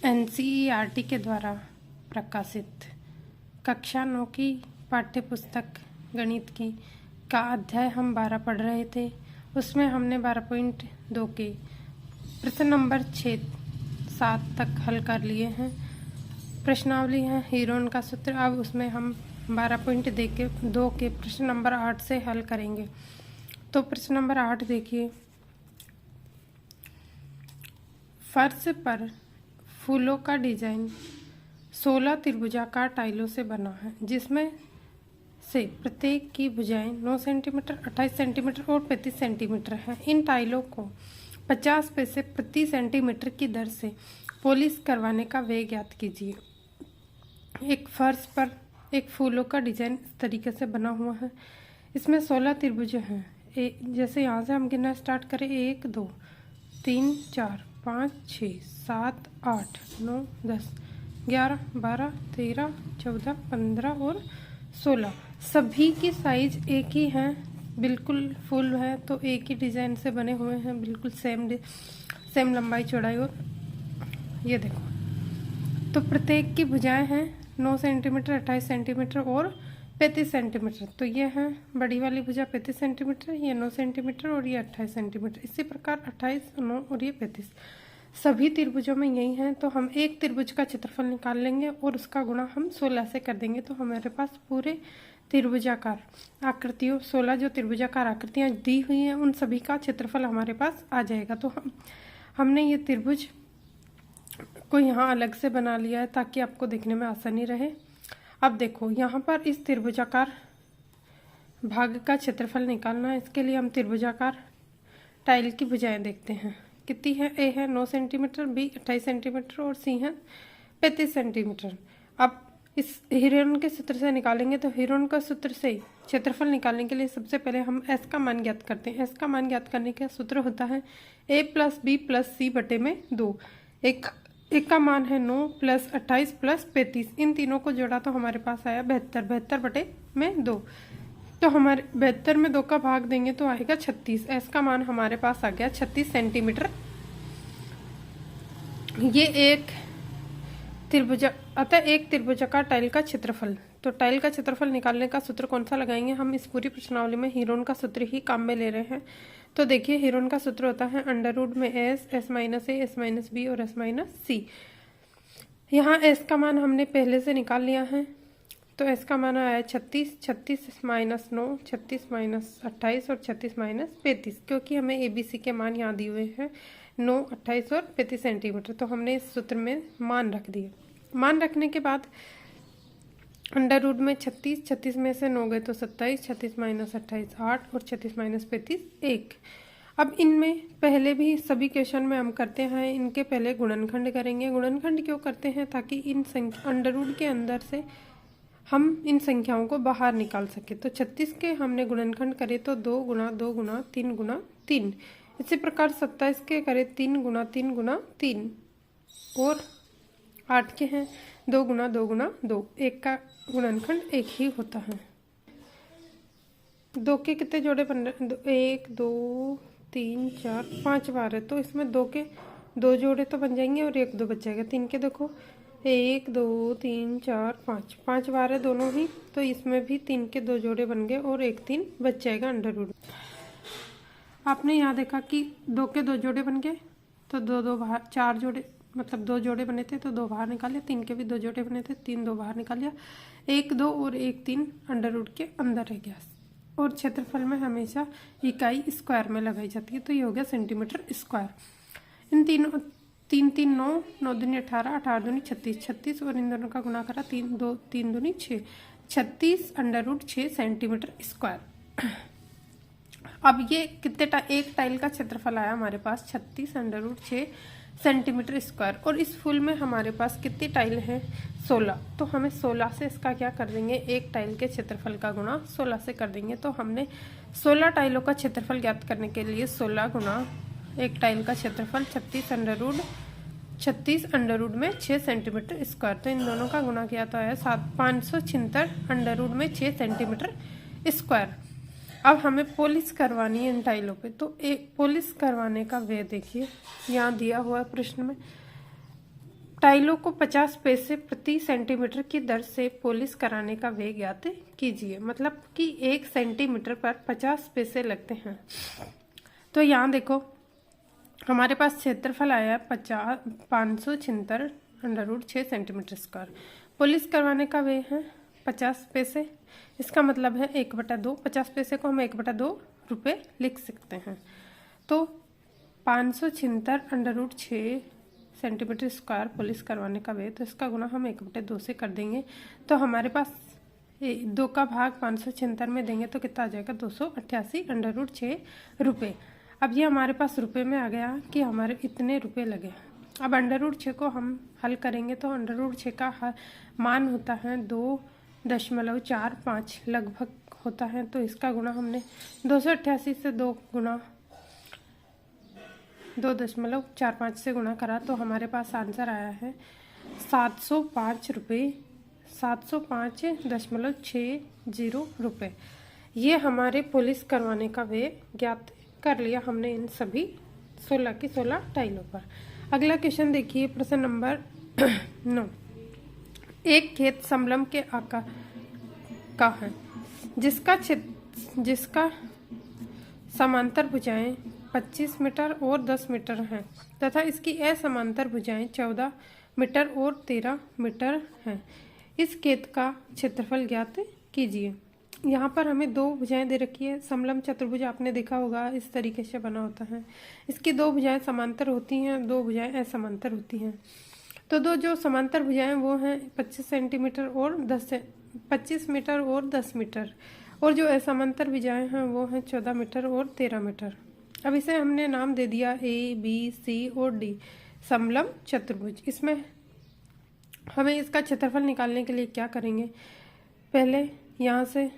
NCERT के द्वारा प्रकाशित कक्षा 9 की पाठ्य पुस्तक गणित की का अध्याय हम 12 पढ़ रहे थे। उसमें हमने 12.2 के प्रश्न नंबर 6-7 तक हल कर लिए हैं। प्रश्नावली है हीरोन का सूत्र। अब उसमें हम 12.2 के प्रश्न नंबर 8 से हल करेंगे। तो प्रश्न नंबर 8 देखिए। फर्श पर फूलों का डिजाइन 16 त्रिभुजाकार टाइलों से बना है, जिसमें से प्रत्येक की भुजाएं 9 सेंटीमीटर, 28 सेंटीमीटर और 35 सेंटीमीटर है। इन टाइलों को 50 पैसे प्रति सेंटीमीटर की दर से पॉलिश करवाने का व्यय ज्ञात कीजिए। एक फर्श पर एक फूलों का डिजाइन इस तरीके से बना हुआ है। इसमें 16 त्रिभुज हैं। जैसे यहाँ से हम गिनना स्टार्ट करें 1 2 3 4 5 6 7 8 9 10 11 12 13 14 15 और 16। सभी की साइज एक ही है, बिल्कुल फुल है, तो एक ही डिजाइन से बने हुए हैं, बिल्कुल सेम लंबाई चौड़ाई। और ये देखो, तो प्रत्येक की भुजाएं हैं 9 सेंटीमीटर, 28 सेंटीमीटर और 35 सेंटीमीटर। तो ये है बड़ी वाली भुजा 35 सेंटीमीटर, ये 9 सेंटीमीटर और ये 28 सेंटीमीटर। इसी प्रकार 28, 9 और ये 35 सभी त्रिभुजों में यही है। तो हम एक त्रिभुज का क्षेत्रफल निकाल लेंगे और उसका गुणा हम 16 से कर देंगे। तो हमारे पास पूरे त्रिभुजाकार आकृतियों 16 जो त्रिभुजाकार आकृतियां दी हुई हैं उन सभी का क्षेत्रफल हमारे पास आ जाएगा। तो हमने ये त्रिभुज को यहाँ अलग से बना लिया है ताकि आपको देखने में आसानी रहे। अब देखो, यहाँ पर इस त्रिभुजाकार भाग का क्षेत्रफल निकालना है। इसके लिए हम त्रिभुजाकार टाइल की भुजाएं देखते हैं कितनी है। ए है 9 सेंटीमीटर, बी 28 सेंटीमीटर और सी है 35 सेंटीमीटर। अब इस हीरोन के सूत्र से निकालेंगे। तो हीरोन का सूत्र से क्षेत्रफल निकालने के लिए सबसे पहले हम एस का मान ज्ञात करते हैं। एस का मान ज्ञात करने का सूत्र होता है ए प्लस बी प्लस सी बटे में 2। एक का मान है 9 प्लस 28 प्लस 35। इन तीनों को जोड़ा तो हमारे पास आया 72। 72 बटे में 2। तो हमारे 72 में 2 का भाग देंगे तो आएगा 36। एस का मान हमारे पास आ गया 36 सेंटीमीटर। ये एक त्रिभुजाकार टाइल का क्षेत्रफल। तो टाइल का क्षेत्रफल निकालने का सूत्र कौन सा लगाएंगे? हम इस पूरी प्रश्नावली में हीरोन का सूत्र ही काम में ले रहे हैं। तो देखिए, हीरोन का सूत्र होता है अंडर रूट में एस माइनस ए, एस माइनस बी और एस माइनस सी। यहाँ एस का मान हमने पहले से निकाल लिया है। तो एस का मान आया 36, 36 माइनस 9, 36 माइनस 28 और 36 माइनस 35, क्योंकि हमें ए बी सी के मान यहाँ दिए हुए हैं 9, 28 और 35 सेंटीमीटर। तो हमने इस सूत्र में मान रख दिए। मान रखने के बाद अंडर रूट में 36, 36 में से 9 गए तो 27, 36 माइनस 28 8 और 36 माइनस 35 1। अब इनमें पहले भी सभी क्वेश्चन में हम करते हैं, इनके पहले गुणनखंड करेंगे। गुणनखंड क्यों करते हैं? ताकि इन अंडर रूट के अंदर से हम इन संख्याओं को बाहर निकाल सके। तो 36 के हमने गुणनखंड करे तो 2 गुना 2 गुना 3 गुना 3। इसी प्रकार 27 के करे 3 गुना 3 गुना 3। और 8 के हैं 2 गुना 2 गुना 2। एक का गुणनखंड एक ही होता है। 2 के कितने जोड़े बन रहे? 1 2 3 4 5 बार है, तो इसमें 2 के 2 जोड़े तो बन जाएंगे और 1 2 बच जाएगा। 3 के देखो 1 2 3 4 5 5 बार है दोनों ही, तो इसमें भी 3 के 2 जोड़े बन गए और 1 3 बच जाएगा अंडर रूट। आपने यहाँ देखा कि 2 के 2 जोड़े बन गए तो 2 2 बाहर, 4 जोड़े मतलब 2 जोड़े बने थे तो 2 बाहर निकाल लिया। 3 के भी 2 जोड़े बने थे, 3 2 बाहर निकाल लिया। 1 2 और 1 3 अंडर रूट के अंदर रह गया। और क्षेत्रफल में हमेशा इकाई स्क्वायर में लगाई जाती है, तो ये हो गया सेंटीमीटर स्क्वायर। इन तीनों 3 3 9 9 दूनी 18, 18 दूनी 36, 36 और इन दोनों का गुणा करा 3 2 3 दूनी 6, 36 अंडर रूट 6 सेंटीमीटर स्क्वायर। अब ये कितने एक टाइल का क्षेत्रफल आया हमारे पास 36 अंडर रूट 6 सेंटीमीटर स्क्वायर। और इस फूल में हमारे पास कितनी टाइल है? 16। तो हमें 16 से इसका क्या कर देंगे? एक टाइल के क्षेत्रफल का गुणा 16 से कर देंगे। तो हमने 16 टाइलों का क्षेत्रफल ज्ञात करने के लिए 16 गुणा एक टाइल का क्षेत्रफल 36 अंडर रूट में 6 सेंटीमीटर स्क्वायर। तो इन दोनों का गुणा किया तो आया 576 अंडर रूट में 6 सेंटीमीटर स्क्वायर। अब हमें पॉलिश करवानी है इन टाइलों पे। तो एक पॉलिश करवाने का व्यय देखिए यहाँ दिया हुआ है प्रश्न में। टाइलों को 50 पैसे प्रति सेंटीमीटर की दर से पॉलिश कराने का व्यय ज्ञात कीजिए। मतलब कि 1 सेंटीमीटर पर 50 पैसे लगते हैं। तो यहाँ देखो हमारे पास क्षेत्रफल आया 576 सेंटीमीटर स्क्वायर। पॉलिश करवाने का व्यय है 50 पैसे। इसका मतलब है 1/2। 50 पैसे को हम 1/2 रुपये लिख सकते हैं। तो 576 सेंटीमीटर स्क्वायर पॉलिश करवाने का व्यय, तो इसका गुना हम 1/2 से कर देंगे। तो हमारे पास 2 का भाग 576 में देंगे तो कितना आ जाएगा 288/6 रुपये। अब ये हमारे पास रुपए में आ गया कि हमारे इतने रुपए लगे। अब √6 को हम हल करेंगे तो √6 का मान होता है 2.45 लगभग होता है। तो इसका गुना हमने 288 से 2.45 से गुणा करा तो हमारे पास आंसर आया है 705 रुपये, 705.60 रुपये। ये हमारे पॉलिश करवाने का व्यय ज्ञात कर लिया हमने इन सभी 16 की 16 टाइलों पर। अगला क्वेश्चन देखिए, प्रश्न नंबर 9। एक खेत समलंब के आकार का है जिसका समांतर भुजाएं 25 मीटर और 10 मीटर हैं तथा इसकी असमांतर भुजाएं 14 मीटर और 13 मीटर हैं। इस खेत का क्षेत्रफल ज्ञात कीजिए। यहाँ पर हमें 2 भुजाएं दे रखी है। समलंब चतुर्भुज आपने देखा होगा इस तरीके से बना होता है। इसकी 2 भुजाएं समांतर होती हैं, 2 भुजाएं असमांतर होती हैं। तो 2 जो समांतर भुजाएं वो हैं 25 मीटर और 10 मीटर, और जो असमांतर भुजाएं हैं वो हैं 14 मीटर और 13 मीटर। अब इसे हमने नाम दे दिया ABC और D, समलंब चतुर्भुज। इसमें हमें इसका क्षेत्रफल निकालने के लिए क्या करेंगे, पहले यहाँ से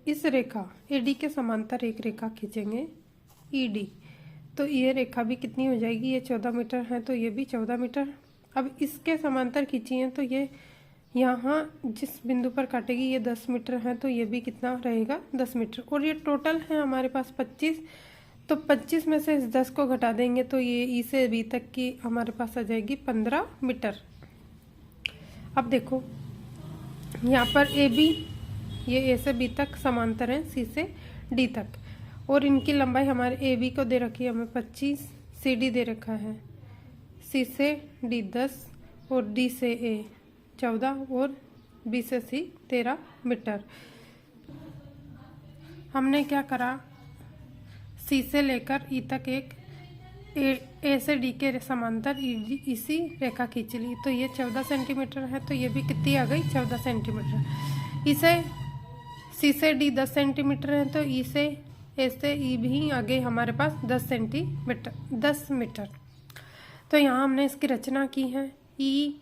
इस रेखा AD के समांतर एक रेखा खींचेंगे ED। तो ये रेखा भी कितनी हो जाएगी, ये 14 मीटर है तो ये भी 14 मीटर। अब इसके समांतर खींचिए तो ये यहाँ जिस बिंदु पर काटेगी ये 10 मीटर है तो ये भी कितना रहेगा 10 मीटर। और ये टोटल है हमारे पास 25। तो 25 में से इस 10 को घटा देंगे तो ये E से B तक की हमारे पास आ जाएगी 15 मीटर। अब देखो यहाँ पर AB, ये A से B तक समांतर है C से D तक, और इनकी लंबाई हमारे AB को दे रखी है हमें 25, CD दे रखा है C से D 10 और D से A 14 और B से C 13 मीटर। हमने क्या करा, C से लेकर E तक एक A से D के समांतर इसी रेखा खींच ली। तो ये 14 सेंटीमीटर है तो ये भी कितनी आ गई 14 सेंटीमीटर। इसे C से D 10 सेंटीमीटर है तो E से A से E भी आ गई हमारे पास 10 मीटर। तो यहाँ हमने इसकी रचना की है। E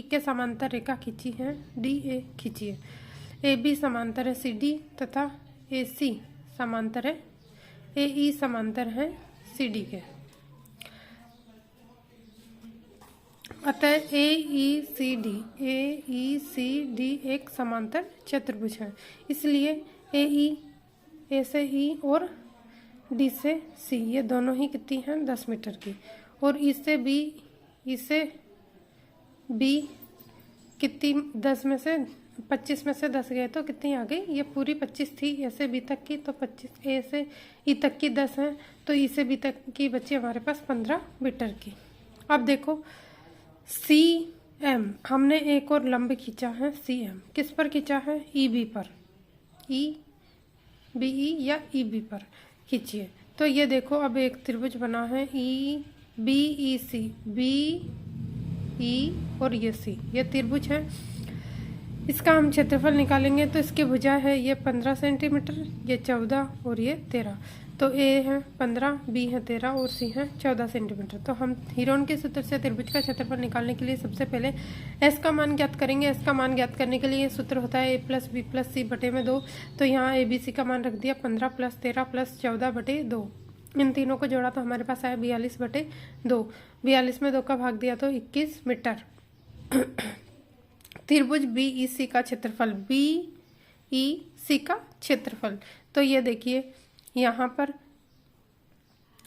के समांतर रेखा खींची है, DA खींचिए। AB समांतर है CD तथा AC समांतर है AE समांतर है CD के। अतः AECD एक समांतर चतुर्भुज है। इसलिए A से E और D से C ये दोनों ही कितनी हैं 10 मीटर की। और E से B कितनी 10 में से 25 में से 10 गए तो कितनी आ गई, ये पूरी 25 थी A से B तक की। तो 25 A से E तक की 10 है तो E से B तक की बची हमारे पास 15 मीटर की। अब देखो CM, हमने एक और लंब खींचा है CM। किस पर खींचा है, EB पर, EBE या EB पर खींचिए। तो ये देखो अब एक त्रिभुज बना है EBEC, BE और ये C, ये त्रिभुज है। इसका हम क्षेत्रफल निकालेंगे तो इसकी भुजा है ये 15 सेंटीमीटर, ये 14 और ये 13। तो A है 15, B है 13 और C है 14 सेंटीमीटर। तो हम हीरोन के सूत्र से त्रिभुज का क्षेत्रफल निकालने के लिए सबसे पहले S का मान ज्ञात करेंगे। S का मान ज्ञात करने के लिए सूत्र होता है A + B + C बटे में 2। तो यहाँ ABC का मान रख दिया 15 + 13 + 14 बटे 2। इन तीनों को जोड़ा तो हमारे पास आया 42 बटे 2। 42 में 2 का भाग दिया तो 21 मीटर। त्रिभुज BEC का क्षेत्रफल, BEC का क्षेत्रफल, तो ये देखिए यहाँ पर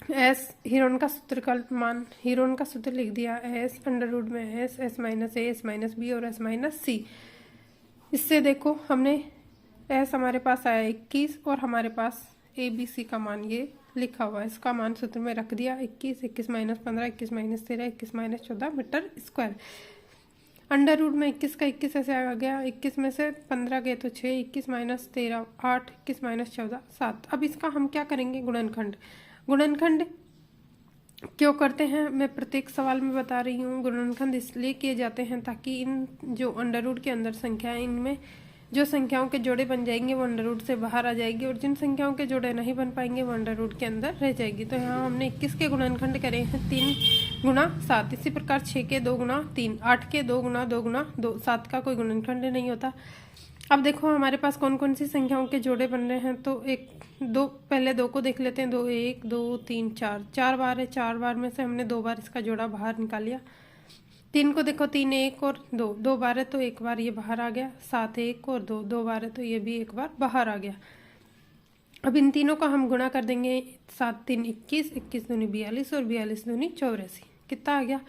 एस हीरोन का सूत्र का मान, हीरोन का सूत्र लिख दिया, एस अंडर रूट में एस, एस माइनस ए, एस माइनस बी और एस माइनस सी। इससे देखो हमने एस हमारे पास आया 21 और हमारे पास ए बी सी का मान ये लिखा हुआ है, इसका मान सूत्र में रख दिया 21, 21 minus 15, 21 minus 13, 21 minus 14 metre square. Under root में 21 का 21 ऐसे आ गया, 21 में से 15 गए तो 6, 21 माइनस 13 8, 21 माइनस 14 7। अब इसका हम क्या करेंगे, गुणनखंड। गुणनखंड क्यों करते हैं मैं प्रत्येक सवाल में बता रही हूँ। गुणनखंड इसलिए किए जाते हैं ताकि इन जो अंडर रूट के अंदर संख्या है इनमें जो संख्याओं के जोड़े बन जाएंगे वो अंडर रूट से बाहर आ जाएगी और जिन संख्याओं के जोड़े नहीं बन पाएंगे वो अंडर रूट के अंदर रह जाएगी। तो यहाँ हमने 21 के गुणनखंड करे हैं 3 गुना 7, इसी प्रकार 6 के 2 गुना 3, 8 के 2 गुना 2 गुना 2, 7 का कोई गुणनखंड नहीं होता। अब देखो हमारे पास कौन कौन सी संख्याओं के जोड़े बन रहे हैं, तो पहले दो को देख लेते हैं। 2 1 2 3 4, 4 बार है, 4 बार में से हमने 2 बार इसका जोड़ा बाहर निकाल लिया। 3 को देखो 3 1 और 2, 2 बार है तो 1 बार ये बाहर आ गया। 7 1 और 2, 2 बार है तो ये भी 1 बार बाहर आ गया। अब इन तीनों का हम गुणा कर देंगे, 7 3 21, 21 दूनी 42 और 42 दूनी 84। कितना आ गया।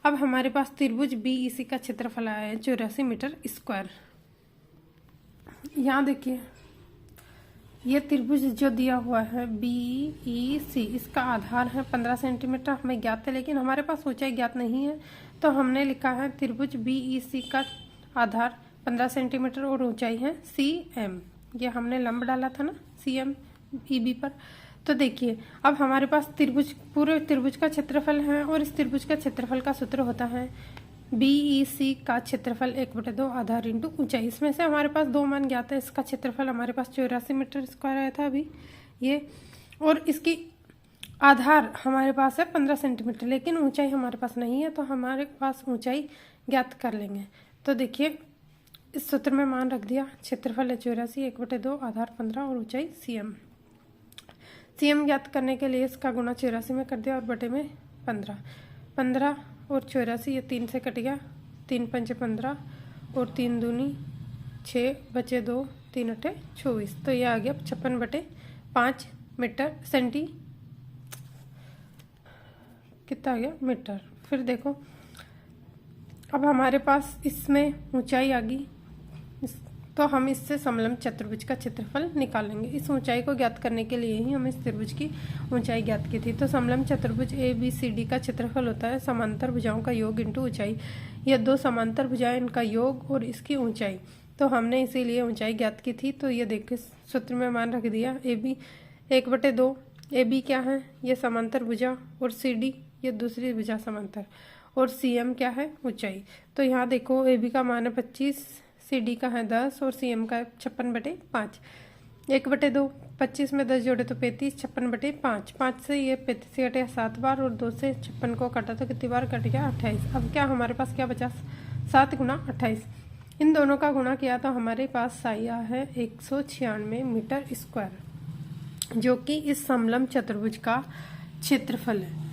अब हमारे पास त्रिभुज BEC का क्षेत्रफल आया है 84 मीटर स्क्वायर। यहाँ देखिए ये त्रिभुज जो दिया हुआ है BEC, इसका आधार है 15 सेंटीमीटर, हमें ज्ञात है लेकिन हमारे पास ऊंचाई ज्ञात नहीं है, तो हमने लिखा है त्रिभुज BEC का आधार 15 सेंटीमीटर और ऊंचाई है CM। ये हमने लंब डाला था ना CM EB पर। तो देखिए अब हमारे पास पूरे त्रिभुज का क्षेत्रफल है और इस त्रिभुज का क्षेत्रफल का सूत्र होता है BEC का क्षेत्रफल 1/2 आधार इंटू ऊंचाई। इसमें से हमारे पास 2 मान ज्ञात है। इसका क्षेत्रफल हमारे पास 84 मीटर स्क्वायर आया था अभी ये, और इसकी आधार हमारे पास है 15 सेंटीमीटर, लेकिन ऊंचाई हमारे पास नहीं है, तो हमारे पास ऊंचाई ज्ञात कर लेंगे। तो देखिए इस सूत्र में मान रख दिया, क्षेत्रफल है 84, 1/2 आधार 15 और ऊंचाई CM ज्ञात करने के लिए इसका गुणा 84 में कर दिया और बटे में 15, 15 और 84 ये 3 से कट गया, 3 पंचे 15 और 3 दूनी 6 बचे 2, 3 अठे 24, तो ये आ गया 56/5 मीटर सेंटी, कितना आ गया मीटर। फिर देखो अब हमारे पास इसमें ऊंचाई आ गई, तो हम इससे समलंब चतुर्भुज का क्षेत्रफल निकालेंगे। इस ऊंचाई को ज्ञात करने के लिए ही हम इस त्रिभुज की ऊंचाई ज्ञात की थी। तो समलंब चतुर्भुज ABCD का क्षेत्रफल होता है समांतर भुजाओं का योग इंटू ऊंचाई। यह 2 समांतर भुजाएं, इनका योग और इसकी ऊंचाई, तो हमने इसीलिए ऊंचाई ज्ञात की थी। तो ये देखिए सूत्र में मान रख दिया, AB 1/2, AB क्या है ये समांतर भुजा और CD ये दूसरी भुजा समांतर, और CM क्या है ऊंचाई। तो यहाँ देखो AB का मान है 25, CD का है 10 और CM का है 56/5। 1/2, 25 में 10 जोड़े तो 35, 56/5, 5 से ये 35 से कटे 7 बार और 2 से 56 को कटा तो कितनी बार कट गया 28। अब क्या हमारे पास क्या बचा, 7 गुना 28। इन दोनों का गुणा किया तो हमारे पास आया है 196 मीटर स्क्वायर, जो कि इस समलंब चतुर्भुज का क्षेत्रफल है।